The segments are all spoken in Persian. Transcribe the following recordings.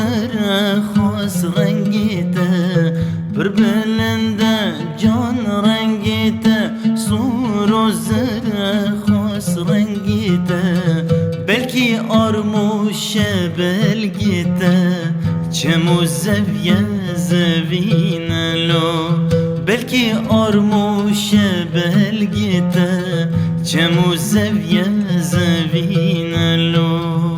زر خاص رنگیته بر بلنده جان رنگیته سور و زر خاص رنگیته بلکی آرموش بلگیته چمو زویه زوین لو بلکی آرموش بلگیته چمو زویه زوین لو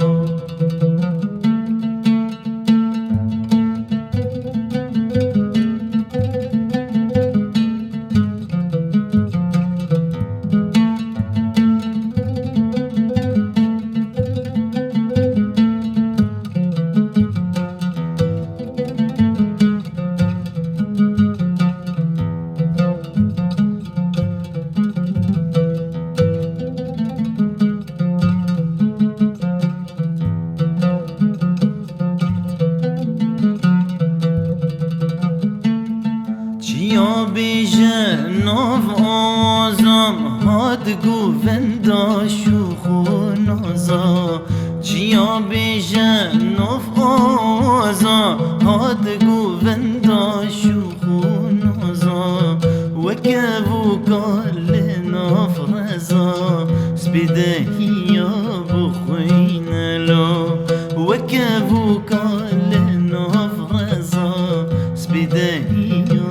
چیا بیجه ناف آزام هاد گووندا شوخ و نازا چیا بیجه ناف آزام هاد گووندا شوخ و نازا وکبو کال ناف رزا سپیده هیا بخوین لو وکبو کال ناف رزا سپیده هیا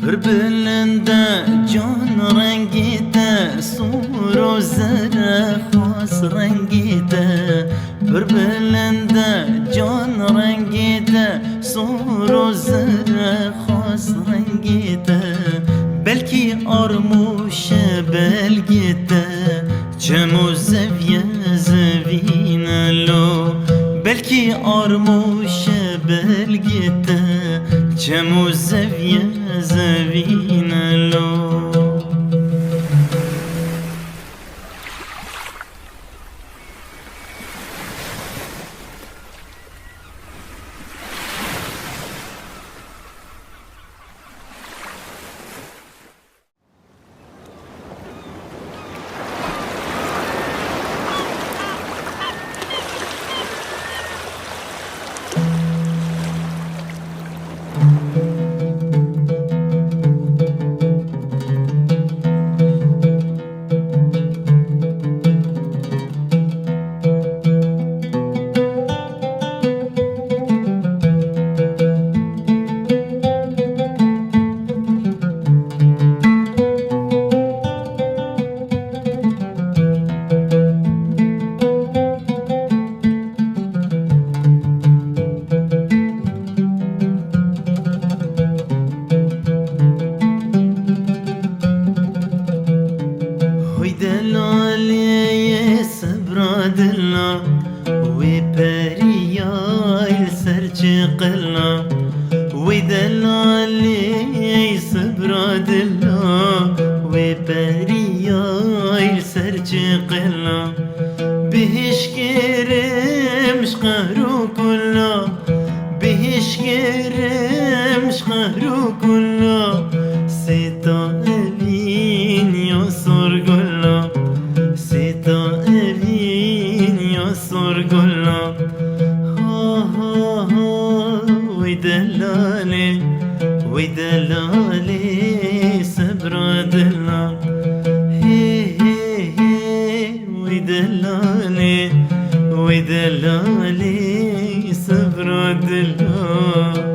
پر بلنده جان رنگیته سور و زر خاص رنگیته پر بلنده جان رنگیته سور و زر خاص رنگیته بلکی آرموش بلگیته چمو زویه زوین لو بلکی آرموش بلگیته چمو زویه زوین لو دلنا وبرياي سرجقلنا ودلالي صبر دلنا وبرياي سرجقلنا بهش كرمش قهرو كله بهش كرمش قهرو كله سيتا أبين يصر قلنا سيتا أبين يصر قلنا ها ها ها ويدلالي ويدلالي صبر دلنا هي هي هي ويدلالي ويدلالي صبر دلنا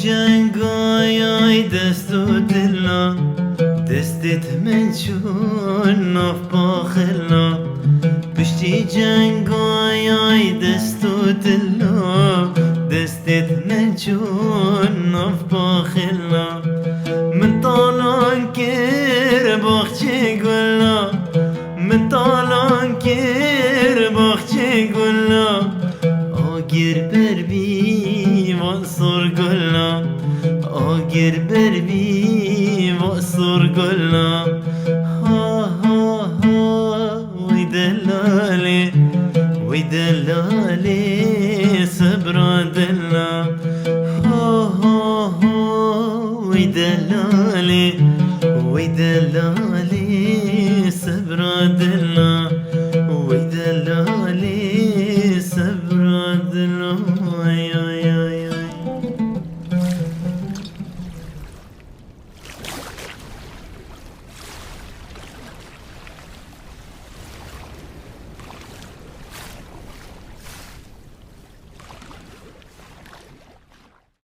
جنگای دست و دلنا دستت من چون ناف باخلنا پشتی جنگای دست و دلنا دستت من چون ناف باخلنا من طالان کر باخچه گلنا من طالان کر باخچه گلنا آگر بر بی وأقصر قلنا آقر بربي وأقصر قلنا ها ها ها ويدلالي ويدلالي